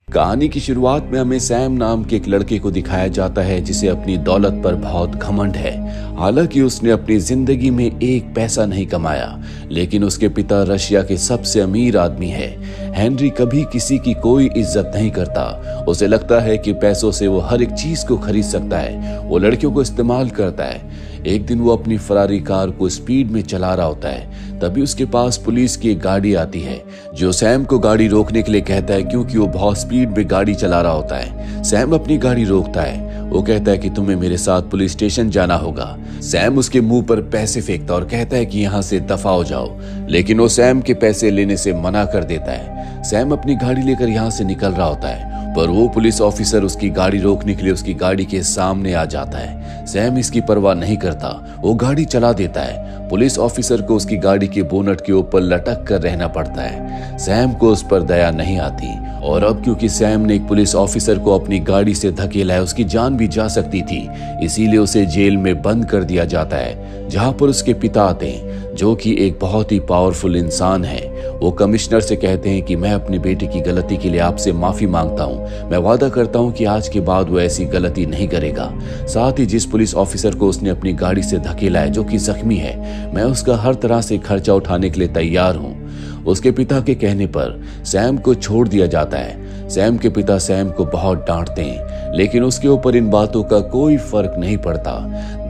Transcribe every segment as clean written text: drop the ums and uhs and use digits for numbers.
कहानी की शुरुआत में हमें सैम नाम के एक लड़के को दिखाया जाता है जिसे अपनी दौलत पर बहुत घमंड है। हालांकि उसने अपनी जिंदगी में एक पैसा नहीं कमाया, लेकिन उसके पिता रशिया के सबसे अमीर आदमी है। हेनरी कभी किसी की कोई इज्जत नहीं करता। उसे लगता है कि पैसों से वो हर एक चीज को खरीद सकता है। वो लड़कियों को इस्तेमाल करता है। एक दिन वो अपनी फरारी कार को स्पीड में चला रहा होता है, तभी उसके पास पुलिस की एक गाड़ी आती है जो सैम को गाड़ी रोकने के लिए कहता है, क्योंकि वो बहुत स्पीड में गाड़ी चला रहा होता है। सैम अपनी गाड़ी रोकता है। वो कहता है कि तुम्हें मेरे साथ पुलिस स्टेशन जाना होगा। सैम उसके मुंह पर पैसे फेंकता और कहता है कि यहाँ से दफा हो जाओ, लेकिन वो सैम के पैसे लेने से मना कर देता है। सैम अपनी गाड़ी लेकर यहाँ से निकल रहा होता है, पर वो पुलिस ऑफिसर उसकी गाड़ी रोकने के लिए उसकी गाड़ी के सामने आ जाता है। सैम इसकी परवाह नहीं करता, वो गाड़ी चला देता है। पुलिस ऑफिसर को उसकी गाड़ी के बोनट के ऊपर लटक कर रहना पड़ता है। सैम को उस पर दया नहीं आती, और अब क्योंकि सैम ने एक पुलिस ऑफिसर को अपनी गाड़ी से धकेला है, उसकी जान भी जा सकती थी, इसीलिए उसे जेल में बंद कर दिया जाता है, जहां पर उसके पिता आते हैं, जो कि एक बहुत ही पावरफुल इंसान है। वो कमिश्नर से कहते हैं कि मैं अपने बेटे की गलती के लिए आपसे माफी मांगता हूँ। मैं वादा करता हूँ कि आज के बाद वो ऐसी गलती नहीं करेगा। साथ ही जिस पुलिस ऑफिसर को उसने अपनी गाड़ी से धकेला है, जो कि जख्मी है, मैं उसका हर तरह से खर्चा उठाने के लिए तैयार हूँ। उसके पिता के कहने पर सैम को छोड़ दिया जाता है। सैम के पिता सैम को बहुत डांटते हैं, लेकिन उसके ऊपर इन बातों का कोई फर्क नहीं पड़ता।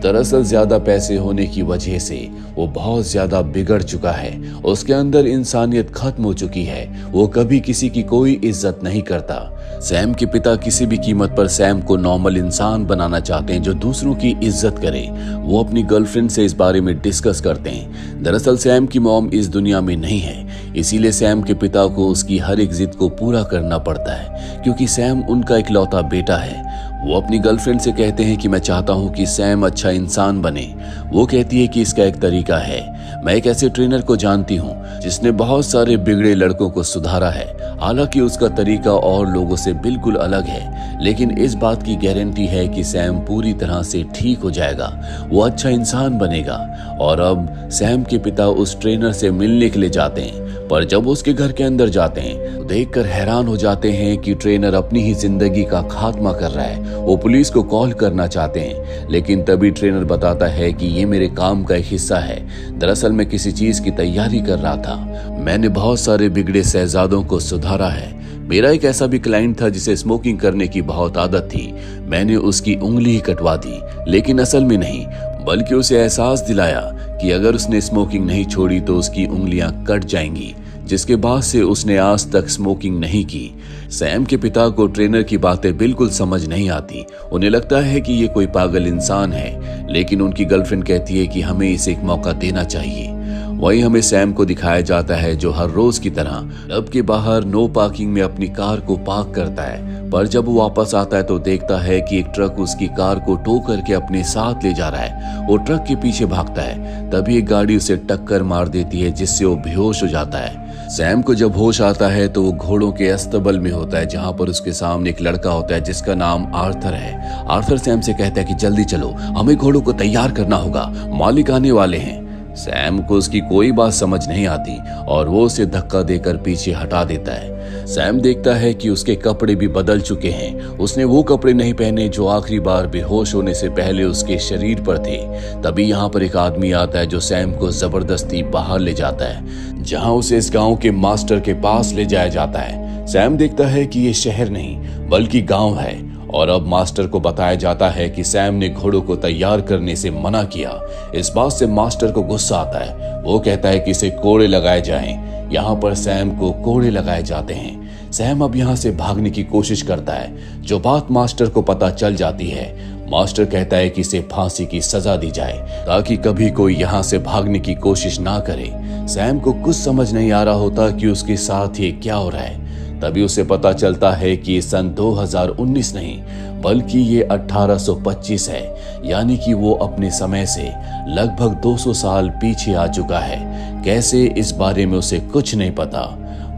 दरअसल ज्यादा पैसे होने की वजह से वो बहुत ज्यादा बिगड़ चुका है। उसके अंदर इंसानियत खत्म हो चुकी है। वो कभी किसी की कोई इज्जत नहीं करता। सैम के पिता किसी भी कीमत पर सैम को नॉर्मल इंसान बनाना चाहते हैं, जो दूसरों की इज्जत करे। वो अपनी गर्लफ्रेंड से इस बारे में डिस्कस करते हैं। दरअसल सैम की मॉम इस दुनिया में नहीं है, इसीलिए सैम के पिता को उसकी हर एक जिद को पूरा करना पड़ता है, क्योंकि सैम उनका इकलौता बेटा है। वो अपनी गर्लफ्रेंड से कहते हैं कि मैं चाहता हूँ कि सैम अच्छा इंसान बने। वो कहती है कि इसका एक तरीका है। मैं एक ऐसे ट्रेनर को जानती हूँ जिसने बहुत सारे बिगड़े लड़कों को सुधारा है। हालांकि उसका तरीका और लोगों से बिल्कुल अलग है, लेकिन इस बात की गारंटी है कि सैम पूरी तरह से ठीक हो जाएगा, वो अच्छा इंसान बनेगा। और अब सैम के पिता उस ट्रेनर से मिलने के लिए जाते हैं, पर जब वो उसके घर के अंदर जाते हैं तो देखकर हैरान हो जाते हैं कि ट्रेनर अपनी ही जिंदगी का खात्मा कर रहा है। वो पुलिस को कॉल करना चाहते हैं, लेकिन तभी ट्रेनर बताता है कि ये मेरे काम का एक हिस्सा है। दरअसल मैं किसी चीज की तैयारी कर रहा था। मैंने बहुत सारे बिगड़े शहजादों को सुधारा है। मेरा एक ऐसा भी क्लाइंट था जिसे स्मोकिंग करने की बहुत आदत थी। मैंने उसकी उंगली ही कटवा दी, लेकिन असल में नहीं, बल्कि उसे एहसास दिलाया कि अगर उसने स्मोकिंग नहीं छोड़ी तो उसकी उंगलियां कट जाएंगी, जिसके बाद से उसने आज तक स्मोकिंग नहीं की। सैम के पिता को ट्रेनर की बातें बिल्कुल समझ नहीं आती। उन्हें लगता है कि ये कोई पागल इंसान है, लेकिन उनकी गर्लफ्रेंड कहती है कि हमें इसे एक मौका देना चाहिए। वहीं हमें सैम को दिखाया जाता है जो हर रोज की तरह क्लब के बाहर नो पार्किंग में अपनी कार को पार्क करता है, पर जब वो वापस आता है तो देखता है कि एक ट्रक उसकी कार को टो करके अपने साथ ले जा रहा है। वो ट्रक के पीछे भागता है, तभी एक गाड़ी उसे टक्कर मार देती है, जिससे वो बेहोश हो जाता है। सैम को जब होश आता है तो वो घोड़ों के अस्तबल में होता है, जहां पर उसके सामने एक लड़का होता है जिसका नाम आर्थर है। आर्थर सैम से कहता है कि जल्दी चलो, हमें घोड़ों को तैयार करना होगा, मालिक आने वाले हैं। सैम को उसकी कोई बात समझ नहीं आती और वो उसे धक्का देकर पीछे हटा देता है। सैम देखता है कि उसके कपड़े भी बदल चुके हैं। उसने वो कपड़े नहीं पहने जो आखिरी बार बेहोश होने से पहले उसके शरीर पर थे। तभी यहाँ पर एक आदमी आता है जो सैम को जबरदस्ती बाहर ले जाता है, जहाँ उसे इस गांव के मास्टर के पास ले जाया जाता है। सैम देखता है कि ये शहर नहीं बल्कि गांव है, और अब मास्टर को बताया जाता है कि सैम ने घोड़ों को तैयार करने से मना किया। इस बात से मास्टर को गुस्सा आता है। वो कहता है कि इसे कोड़े लगाए जाएं। यहाँ पर सैम को कोड़े लगाए जाते हैं। सैम अब यहाँ से भागने की कोशिश करता है, जो बात मास्टर को पता चल जाती है। मास्टर कहता है कि इसे फांसी की सजा दी जाए, ताकि कभी कोई यहाँ से भागने की कोशिश ना करे। सैम को कुछ समझ नहीं आ रहा होता कि उसके साथ ये क्या हो रहा है। तभी उसे पता चलता है कि ये सन 2019 नहीं बल्कि ये 1825 है, यानी कि वो अपने समय से लगभग 200 साल पीछे आ चुका है। कैसे, इस बारे में उसे कुछ नहीं पता।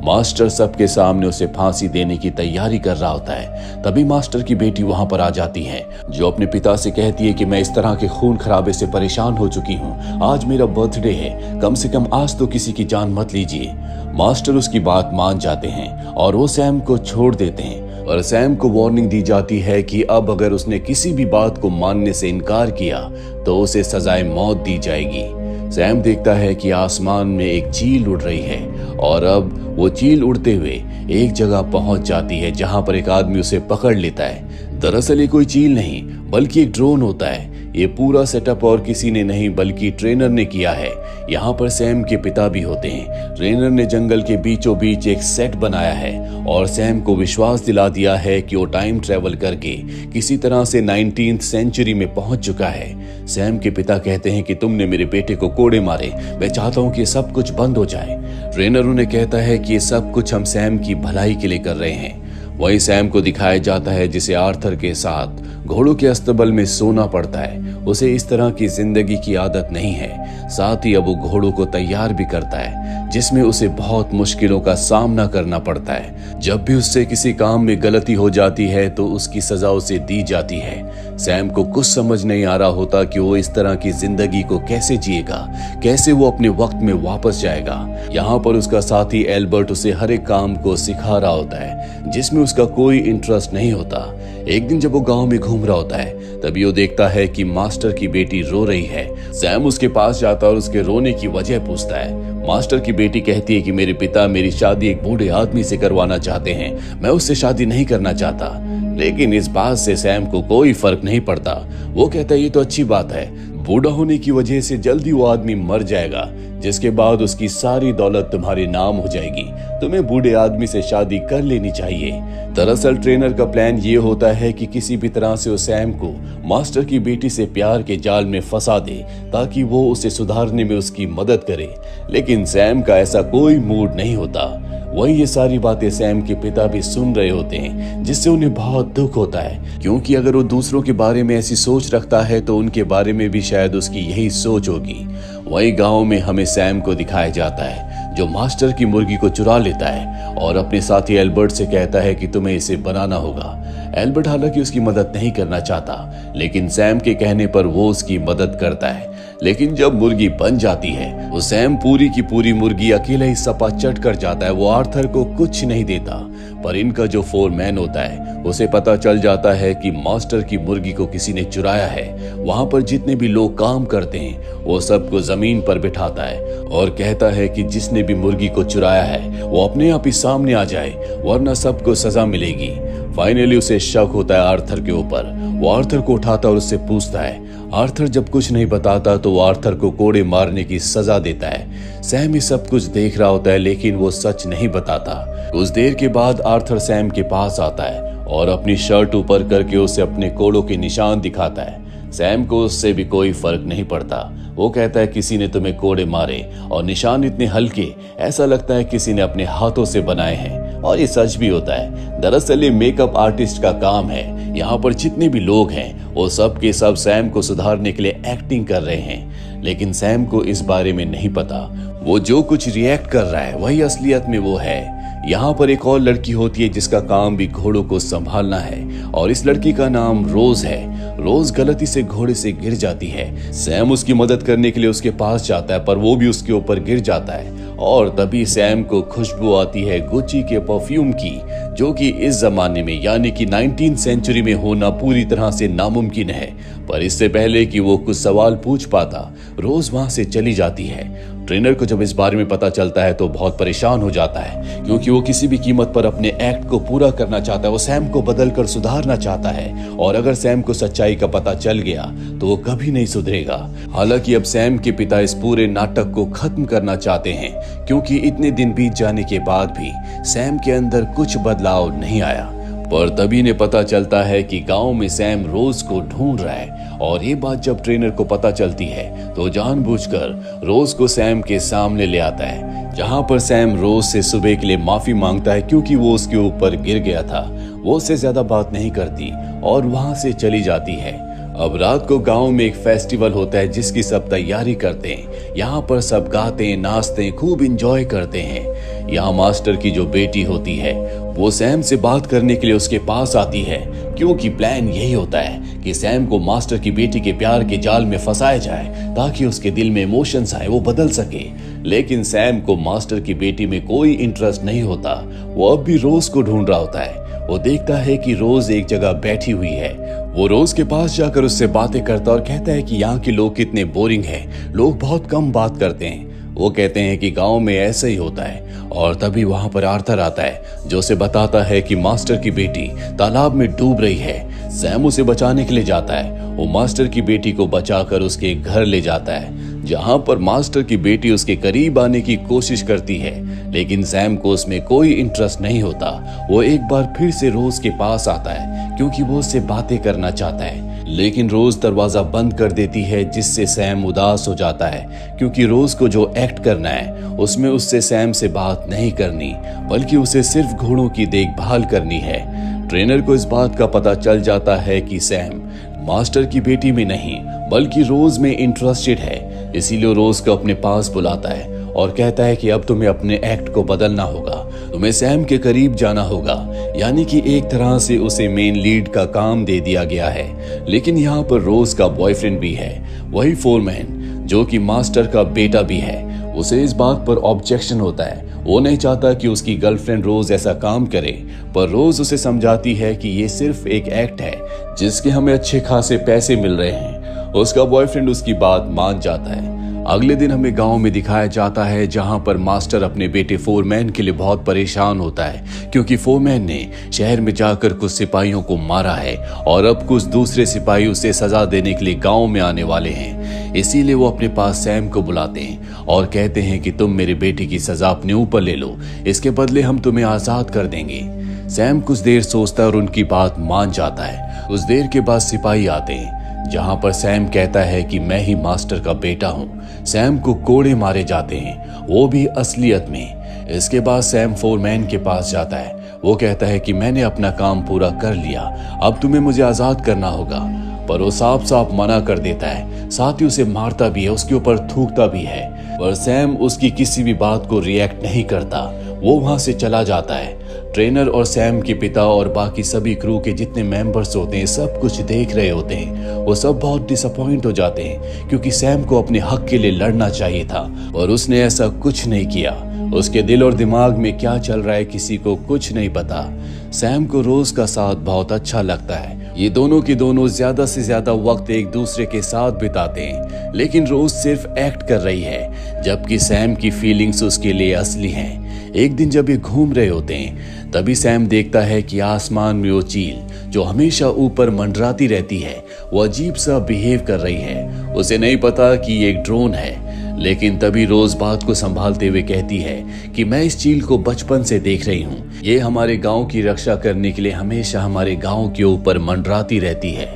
मास्टर सबके सामने उसे फांसी देने की तैयारी कर रहा होता है। तभी मास्टर की बेटी वहां पर आ जाती है, जो अपने पिता से कहती है कि मैं इस तरह के खून खराबे से परेशान हो चुकी हूँ। आज मेरा बर्थडे है, कम से कम आज तो किसी की जान मत लीजिए। मास्टर उसकी बात मान जाते हैं और वो सैम को छोड़ देते हैं। पर सैम को वार्निंग दी जाती है कि अब अगर उसने किसी भी बात को मानने से इनकार किया तो उसे सजाए मौत दी जाएगी। सैम देखता है कि आसमान में एक चील उड़ रही है और अब वो चील उड़ते हुए एक जगह पहुंच जाती है जहां पर एक आदमी उसे पकड़ लेता है। दरअसल ये कोई चील नहीं बल्कि एक ड्रोन होता है। ये पूरा सेटअप और किसी ने नहीं बल्कि ट्रेनर ने किया है। यहाँ पर सैम के पिता भी होते हैं। ट्रेनर ने जंगल के बीचों बीच एक सेट बनाया है और सैम को विश्वास दिला दिया है कि वो टाइम ट्रेवल करके किसी तरह से 19th सेंचुरी में पहुंच चुका है। सैम के पिता कहते हैं कि तुमने मेरे बेटे को कोड़े मारे, मैं चाहता हूँ कि सब कुछ बंद हो जाए। ट्रेनर उन्हें कहता है कि ये सब कुछ हम सैम की भलाई के लिए कर रहे हैं। वहीं सैम को दिखाया जाता है जिसे आर्थर के साथ घोड़ों के अस्तबल में सोना पड़ता है। उसे इस तरह की जिंदगी की आदत नहीं है। साथ ही अब वो घोड़ों को तैयार भी करता है जिसमें उसे बहुत मुश्किलों का सामना करना पड़ता है। जब भी उससे किसी काम में गलती हो जाती है तो उसकी सजा उसे दी जाती है। सैम को कुछ समझ नहीं आ रहा होता कि वो इस तरह की जिंदगी को कैसे जिएगा, कैसे वो अपने वक्त में वापस जाएगा। यहाँ पर उसका साथी एल्बर्ट उसे हर एक काम को सिखा रहा होता है जिसमें उसका कोई इंटरेस्ट नहीं होता। एक दिन जब वो गांव में घूम रहा होता है तभी वो देखता है कि मास्टर की बेटी रो रही है। सैम उसके पास जाता है और उसके रोने की वजह पूछता है। मास्टर की बेटी कहती है कि मेरे पिता मेरी शादी एक बूढ़े आदमी से करवाना चाहते हैं, मैं उससे शादी नहीं करना चाहता। लेकिन इस बात से सैम को कोई फर्क नहीं पड़ता। वो कहता है ये तो अच्छी बात है, बूढ़ा होने की वजह से जल्दी वो आदमी मर जाएगा जिसके बाद उसकी सारी दौलत तुम्हारे नाम हो जाएगी। तुम्हें बूढ़े आदमी से शादी कर लेनी चाहिए। दरअसल ट्रेनर का प्लान ये होता है कि किसी भी तरह से वो सैम को मास्टर की बेटी से प्यार के जाल में फंसा दे ताकि वो उसे सुधारने में उसकी मदद करे। लेकिन सैम का ऐसा कोई मूड नहीं होता। वही ये सारी बातें सैम के पिता भी सुन रहे होते हैं जिससे उन्हें बहुत दुख होता है, क्योंकि अगर वो दूसरों के बारे में ऐसी सोच रखता है तो उनके बारे में भी शायद उसकी यही सोच होगी। वही गांव में हमें सैम को दिखाया जाता है जो मास्टर की मुर्गी को चुरा लेता है और अपने साथी एल्बर्ट से कहता है कि तुम्हें इसे बनाना होगा। एल्बर्ट हालांकि उसकी मदद नहीं करना चाहता लेकिन सैम के कहने पर वो उसकी मदद करता है। लेकिन जब मुर्गी बन जाती है वो सैम पूरी की पूरी मुर्गी अकेला ही सपा चट कर जाता है। वो आर्थर को कुछ नहीं देता, पर इनका जो फोरमैन होता है उसे पता चल जाता है कि मास्टर की मुर्गी को किसी ने चुराया है। वहां पर जितने भी लोग काम करते हैं वो सबको जमीन पर बिठाता है और कहता है कि जिसने भी मुर्गी को चुराया है वो अपने आप ही सामने आ जाए वरना सबको सजा मिलेगी। फाइनली उसे शक होता है आर्थर के ऊपर। वो आर्थर को उठाता और उससे पूछता है। आर्थर जब कुछ नहीं बताता तो वो आर्थर को कोड़े मारने की सजा देता है। सैम ये सब कुछ देख रहा होता है लेकिन वो सच नहीं बताता। कुछ देर के बाद आर्थर सैम के पास आता है और अपनी शर्ट ऊपर करके उसे अपने कोड़ों के निशान दिखाता है। सैम को उससे भी कोई फर्क नहीं पड़ता। वो कहता है किसी ने तुम्हें कोड़े मारे और निशान इतने हल्के, ऐसा लगता है किसी ने अपने हाथों से बनाए हैं। और ये सच भी होता है। दरअसल ये मेकअप आर्टिस्ट का काम है। यहाँ पर जितने भी लोग हैं वो सब के सब सैम को सुधारने के लिए एक्टिंग कर रहे हैं, लेकिन सैम को इस बारे में नहीं पता। वो जो कुछ रिएक्ट कर रहा है वही असलियत में वो है। यहाँ पर एक और लड़की होती है जिसका काम भी घोड़ों को संभालना है और इस लड़की का नाम रोज है। रोज गलती से घोड़े से गिर जाती है। सैम उसकी मदद करने के लिए उसके पास जाता है पर वो भी उसके ऊपर गिर जाता है और तभी सैम को खुशबू आती है गुच्ची के परफ्यूम की, जो कि इस जमाने में यानी कि 19th सेंचुरी में होना पूरी तरह से नामुमकिन है। पर इससे पहले कि वो कुछ सवाल पूछ पाता रोज वहां से चली जाती है। ट्रेनर को जब इस बारे में पता चलता है तो बहुत परेशान हो जाता है, क्योंकि वो किसी भी कीमत पर अपने एक्ट को पूरा करना चाहता है। वो सैम को बदलकर सुधारना चाहता है और अगर सैम को सच्चाई का पता चल गया तो वो कभी नहीं सुधरेगा। हालांकि अब सैम के पिता इस पूरे नाटक को खत्म करना चाहते हैं, क्योंकि इतने दिन बीत जाने के बाद भी सैम के अंदर कुछ बदलाव नहीं आया। पर तभी इन्हें पता चलता है कि गांव में सैम रोज को ढूंढ रहा है और ये बात जब ट्रेनर को पता चलती है तो जानबूझकर रोज को सैम के सामने ले आता है, जहां पर सैम रोज से सुबह के लिए माफी मांगता है क्योंकि वो उसके ऊपर गिर गया था। वो उससे ज्यादा बात नहीं करती और वहां से चली जाती है। अब रात को गांव में एक फेस्टिवल होता है जिसकी सब तैयारी करते हैं। यहाँ पर सब गाते नाचते खूब इंजॉय करते हैं। यहाँ मास्टर की जो बेटी होती है वो सैम से बात करने के लिए उसके पास आती है, क्योंकि प्लान यही होता है कि सैम को मास्टर की बेटी के प्यार के जाल में फंसाया जाए ताकि उसके दिल में इमोशंस आए, वो बदल सके। लेकिन सैम को मास्टर की बेटी में कोई इंटरेस्ट नहीं होता। वो अब भी रोज को ढूंढ रहा होता है। वो देखता है कि रोज एक जगह बैठी हुई है। वो रोज के पास जाकर उससे बातें करता और कहता है कि यहाँ के लोग कितने बोरिंग हैं, लोग बहुत कम बात करते हैं। वो कहते हैं कि गांव में ऐसा ही होता है। और तभी वहां पर आर्थर आता है जो उसे बताता है कि मास्टर की बेटी तालाब में डूब रही है। सैम उसे बचाने के लिए जाता है। वो मास्टर की बेटी को बचाकर उसके घर ले जाता है, जहां पर मास्टर की बेटी उसके करीब आने की कोशिश करती है, लेकिन सैम को उसमें कोई इंटरेस्ट नहीं होता। वो एक बार फिर से रोज के पास आता है क्योंकि वो उससे बातें करना चाहता है, लेकिन रोज दरवाजा बंद कर देती है, जिससे सैम उदास हो जाता है क्योंकि रोज को जो एक्ट करना है उसमें उससे सैम से बात नहीं करनी, बल्कि उसे सिर्फ घोड़ों की देखभाल करनी है। ट्रेनर को इस बात का पता चल जाता है कि सैम मास्टर की बेटी में नहीं बल्कि रोज में इंटरेस्टेड है, इसीलिए रोज को अपने पास बुलाता है और कहता है कि अब तुम्हें अपने एक्ट को बदलना होगा, तुम्हें सैम के करीब जाना होगा। यानी कि एक तरह से उसे मेन लीड का काम दे दिया गया है। लेकिन यहाँ पर रोज का बॉयफ्रेंड भी है, वही फोरमैन, जो कि मास्टर का बेटा भी है। उसे इस बात पर ऑब्जेक्शन होता है। वो नहीं चाहता कि उसकी गर्लफ्रेंड रोज ऐसा काम करे, पर रोज उसे समझाती है कि ये सिर्फ एक एक्ट है जिसके हमें अच्छे खासे पैसे मिल रहे हैं। उसका बॉयफ्रेंड उसकी बात मान जाता है। अगले दिन हमें गांव में दिखाया जाता है, जहां पर मास्टर अपने बेटे फोरमैन के लिए बहुत परेशान होता है क्योंकि फोरमैन ने शहर में जाकर कुछ सिपाहियों को मारा है और अब कुछ दूसरे सिपाही उसे सजा देने के लिए गांव में आने वाले हैं। इसीलिए वो अपने पास सैम को बुलाते हैं और कहते हैं कि तुम मेरे बेटे की सजा अपने ऊपर ले लो, इसके बदले हम तुम्हें आजाद कर देंगे। सैम कुछ देर सोचता है और उनकी बात मान जाता है। कुछ देर के बाद सिपाही आते हैं, जहां पर सैम कहता है कि मैं ही मास्टर का बेटा हूं। सैम को कोड़े मारे जाते हैं, वो भी असलियत में। इसके बाद सैम फोरमैन के पास जाता है। वो कहता है कि मैंने अपना काम पूरा कर लिया, अब तुम्हें मुझे आजाद करना होगा, पर वो साफ साफ मना कर देता है। साथ ही उसे मारता भी है, उसके ऊपर थूकता भी है, पर सैम उसकी किसी भी बात को रिएक्ट नहीं करता। वो वहां से चला जाता है। ट्रेनर और सैम के पिता और बाकी सभी क्रू के जितने मेंबर्स होते हैं सब कुछ देख रहे होते हैं। वो सब बहुत डिसअपॉइंट हो जाते हैं क्योंकि सैम को अपने हक के लिए लड़ना चाहिए था और उसने ऐसा कुछ नहीं किया। उसके दिल और दिमाग में क्या चल रहा है किसी को कुछ नहीं पता। सैम को रोज का साथ बहुत अच्छा लगता है। ये दोनों के दोनों ज्यादा से ज्यादा वक्त एक दूसरे के साथ बिताते हैं, लेकिन रोज सिर्फ एक्ट कर रही है, जबकि सैम की फीलिंग्स उसके लिए असली हैं। एक दिन जब ये घूम रहे होते हैं, तभी सैम देखता है कि आसमान में वो चील जो हमेशा ऊपर मंडराती रहती है, वो अजीब सा बिहेव कर रही है। उसे नहीं पता कि ये एक ड्रोन है, लेकिन तभी रोज बात को संभालते हुए कहती है कि मैं इस चील को बचपन से देख रही हूँ। ये हमारे गांव की रक्षा करने के लिए हमेशा हमारे गांव के ऊपर मंडराती रहती है।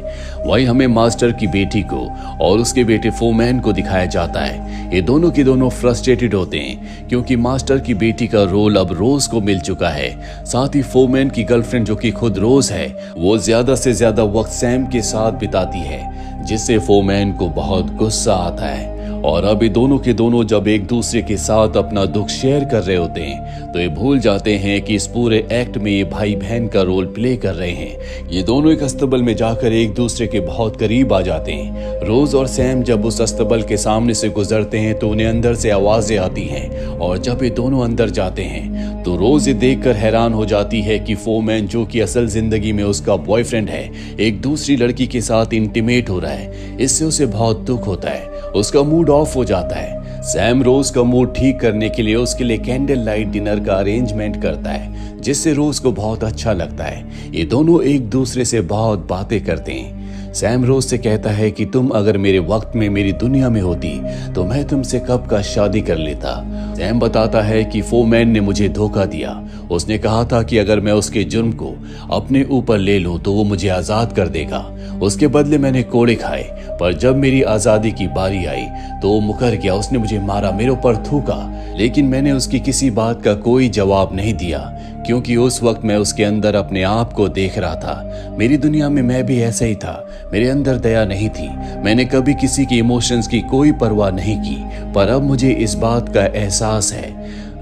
वही हमें मास्टर की बेटी को और उसके बेटे फोरमैन को दिखाया जाता है। ये दोनों के दोनों फ्रस्ट्रेटेड होते हैं क्योंकि मास्टर की बेटी का रोल अब रोज को मिल चुका है। साथ ही फोरमैन की गर्लफ्रेंड जो कि खुद रोज है, वो ज्यादा से ज्यादा वक्त सैम के साथ बिताती है, जिससे फोरमैन को बहुत गुस्सा आता है। और अब ये दोनों के दोनों जब एक दूसरे के साथ अपना दुख शेयर कर रहे होते हैं, तो ये भूल जाते हैं कि इस पूरे एक्ट में ये भाई बहन का रोल प्ले कर रहे हैं। ये दोनों एक अस्तबल में जाकर एक दूसरे के बहुत करीब आ जाते हैं। रोज और सैम जब उस अस्तबल के सामने से गुजरते हैं तो उन्हें अंदर से आवाजें आती हैं, और जब ये दोनों अंदर जाते हैं तो रोज ये देखकर हैरान हो जाती है कि फोरमैन, जो कि असल जिंदगी में उसका बॉयफ्रेंड है, एक दूसरी लड़की के साथ इंटीमेट हो रहा है। इससे उसे बहुत दुख होता है, उसका मूड ऑफ हो जाता है। सैम रोज का मूड ठीक करने के लिए उसके लिए कैंडल लाइट डिनर का अरेंजमेंट करता है, जिससे रोज को बहुत अच्छा लगता है। ये दोनों एक दूसरे से बहुत बातें करते हैं। सैम रोज से कहता है कि तुम अगर मेरे वक्त में मेरी दुनिया में होती तो मैं तुमसे कब का शादी कर लेता। सैम बताता है कि फोरमैन ने मुझे धोखा दिया। उसने कहा था कि अगर मैं उसके जुर्म को अपने ऊपर ले लूं तो वो मुझे आजाद कर देगा। उसके बदले मैंने कोड़े खाए, पर जब मेरी आजादी की बारी आई तो वो मुकर गया। उसने मुझे मारा, मेरे ऊपर थूका, लेकिन मैंने उसकी किसी बात का कोई जवाब नहीं दिया क्योंकि उस वक्त मैं उसके अंदर अपने आप को देख रहा था। मेरी दुनिया में मैं भी ऐसा ही था, मेरे अंदर दया नहीं थी। मैंने कभी किसी की इमोशंस की कोई परवाह नहीं की, पर अब मुझे इस बात का एहसास है।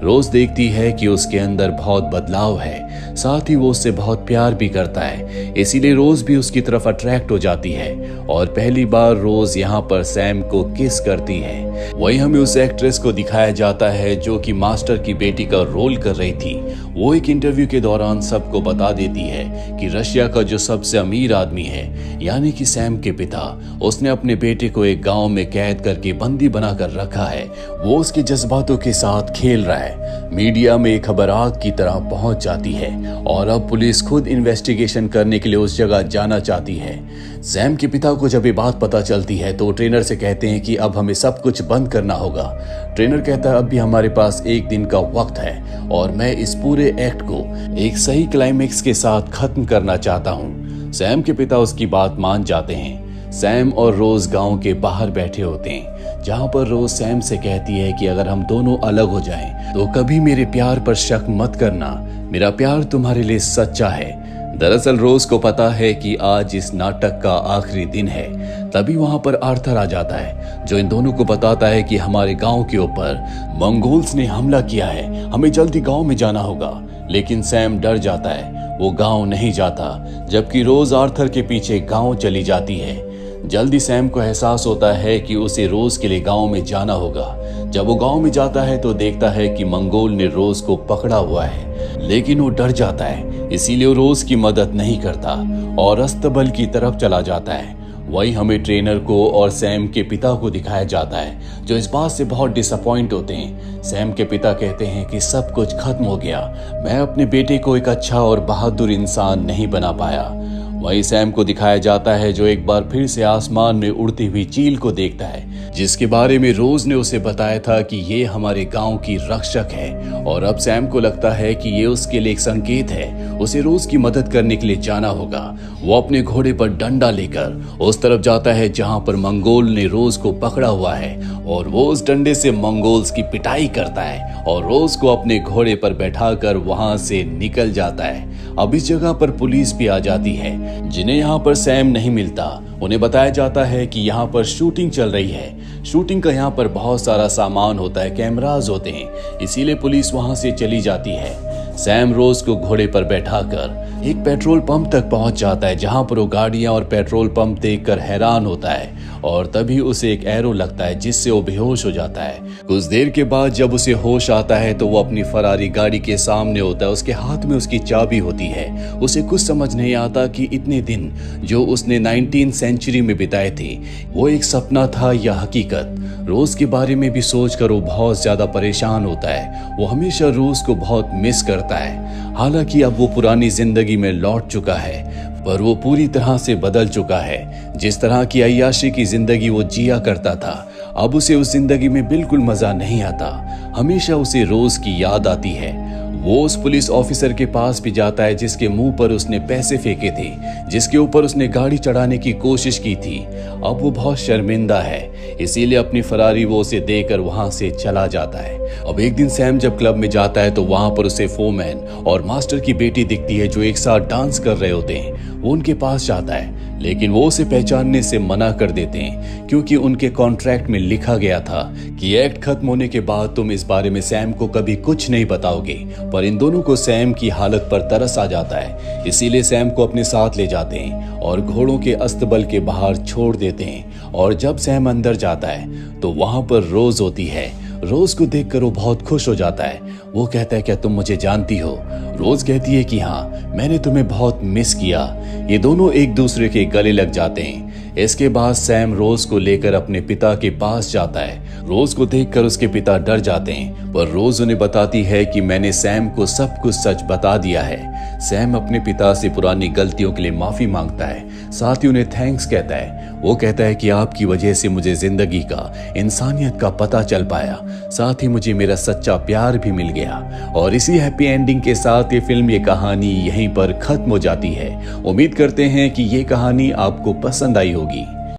रोज देखती है कि उसके अंदर बहुत बदलाव है, साथ ही वो उससे बहुत प्यार भी करता है, इसीलिए रोज भी उसकी तरफ अट्रैक्ट हो जाती है और पहली बार रोज यहाँ पर सैम को किस करती है। वही हमें उस एक्ट्रेस को दिखाया जाता है जो कि मास्टर की बेटी का रोल कर रही थी। वो एक इंटरव्यू के दौरान सबको बता देती है कि रशिया का जो सबसे अमीर आदमी है यानी कि सैम के पिता, उसने अपने बेटे को एक गांव में कैद करके बंदी बनाकर रखा है। वो उसके जज्बातों के साथ खेल रहा है। मीडिया में खबर आग की तरह पहुंच जाती है और अब पुलिस खुद इन्वेस्टिगेशन करने के लिए उस जगह जाना चाहती है। सैम के पिता को जब ये बात पता चलती है तो ट्रेनर से कहते हैं कि अब हमें सब कुछ बंद करना होगा। ट्रेनर कहता है अब भी हमारे पास एक दिन का वक्त है और मैं इस पूरे एक्ट को एक सही क्लाइमेक्स के साथ खत्म करना चाहता हूँ। सैम के पिता उसकी बात मान जाते हैं। सैम और रोज गांव के बाहर बैठे होते हैं, जहां पर रोज सैम से कहती है कि अगर हम दोनों अलग हो जाएं तो कभी मेरे प्यार पर शक मत करना, मेरा प्यार तुम्हारे लिए सच्चा है। दरअसल रोज को पता है कि आज इस नाटक का आखिरी दिन है। तभी वहां पर आर्थर आ जाता है जो इन दोनों को बताता है कि हमारे गांव के ऊपर मंगोल्स ने हमला किया है, हमें जल्दी गांव में जाना होगा। लेकिन सैम डर जाता है, वो गांव नहीं जाता, जबकि रोज आर्थर के पीछे गांव चली जाती है। जल्दी सैम को एहसास होता है कि उसे रोज के लिए गांव में जाना होगा। जब वो गांव में जाता है तो देखता है कि मंगोल ने रोज को पकड़ा हुआ है, लेकिन वो डर जाता है, इसीलिए वो रोज की मदद नहीं करता और अस्तबल की तरफ चला जाता है। वही हमें ट्रेनर को और सैम के पिता को दिखाया जाता है जो इस बात से बहुत डिसअपॉइंट होते हैं। सैम के पिता कहते हैं कि सब कुछ खत्म हो गया, मैं अपने बेटे को एक अच्छा और बहादुर इंसान नहीं बना पाया। वही सैम को दिखाया जाता है जो एक बार फिर से आसमान में उड़ती हुई चील को देखता है, जिसके बारे में रोज ने उसे बताया था कि ये हमारे गांव की रक्षक है। और अब सैम को लगता है कि ये उसके लिए एक संकेत है, उसे रोज की मदद करने के लिए जाना होगा। वो अपने घोड़े पर डंडा लेकर उस तरफ जाता है जहां पर मंगोल ने रोज को पकड़ा हुआ है और वो उस डंडे से मंगोल्स की पिटाई करता है और रोज को अपने घोड़े पर बैठाकर वहां से निकल जाता है। अब इस जगह पर पुलिस भी आ जाती है, जिन्हें यहाँ पर सैम नहीं मिलता। उन्हें बताया जाता है कि यहाँ पर शूटिंग चल रही है। शूटिंग का यहाँ पर बहुत सारा सामान होता है, कैमरास होते हैं, इसीलिए पुलिस वहां से चली जाती है। सैम रोज को घोड़े पर बैठाकर एक पेट्रोल पंप तक पहुंच जाता है, जहां पर वो गाड़ियां और पेट्रोल पंप देखकर हैरान होता है और तभी उसे एक एरो लगता है जिससे वो बेहोश हो जाता है। कुछ देर के बाद जब उसे होश आता है तो वो अपनी फरारी गाड़ी के सामने होता है, उसके हाथ में उसकी चाबी होती है। उसे कुछ समझ नहीं आता कि इतने दिन जो उसने 19वीं सेंचुरी में बिताए थे वो एक सपना था या हकीकत। रोज के बारे में भी सोचकर वो बहुत ज्यादा परेशान होता है। वो हमेशा रोज को बहुत मिस करता है। हालांकि अब वो पुरानी जिंदगी में लौट चुका है, पर वो पूरी तरह से बदल चुका है। जिस तरह की अय्याशी की जिंदगी वो जिया करता था, अब उसे उस जिंदगी में बिल्कुल मजा नहीं आता। हमेशा उसे रोज की याद आती है। वो उस पुलिस ऑफिसर के पास भी जाता है जिसके मुंह पर उसने पैसे फेंके थे, जिसके ऊपर उसने गाड़ी चढ़ाने की कोशिश की थी। अब वो बहुत शर्मिंदा है, इसीलिए अपनी फरारी वो उसे देकर वहां से चला जाता है। अब एक दिन सैम जब क्लब में जाता है तो वहां पर उसे फोमैन और मास्टर की बेटी दिखती है जो एक साथ डांस कर रहे होते हैं। वो उनके पास जाता है, लेकिन वो उसे पहचानने से मना कर देते हैं, क्योंकि उनके कॉन्ट्रैक्ट में लिखा गया था कि एक्ट खत्म होने के बाद तुम इस बारे में सैम को कभी कुछ नहीं बताओगे। पर इन दोनों को सैम की हालत पर तरस आ जाता है, इसीलिए सैम को अपने साथ ले जाते हैं और घोड़ों के अस्तबल के बाहर छोड़ देते हैं। और जब सैम अंदर जाता है तो वहां पर रोज होती है। रोज को देखकर वो बहुत खुश हो जाता है। वो कहता है क्या तुम मुझे जानती हो? रोज कहती है कि हाँ, मैंने तुम्हें बहुत मिस किया। ये दोनों एक दूसरे के गले लग जाते हैं। इसके बाद सैम रोज को लेकर अपने पिता के पास जाता है। रोज को देखकर उसके पिता डर जाते हैं, पर रोज उन्हें बताती है कि मैंने सैम को सब कुछ सच बता दिया है। सैम अपने पिता से पुरानी गलतियों के लिए माफी मांगता है, साथ ही उन्हें थैंक्स कहता है। वो कहता है कि आपकी वजह से मुझे जिंदगी का, इंसानियत का पता चल पाया, साथ ही मुझे मेरा सच्चा प्यार भी मिल गया। और इसी हैप्पी एंडिंग के साथ ये फिल्म, ये कहानी यहीं पर खत्म हो जाती है। उम्मीद करते हैं कि ये कहानी आपको पसंद आई होगी।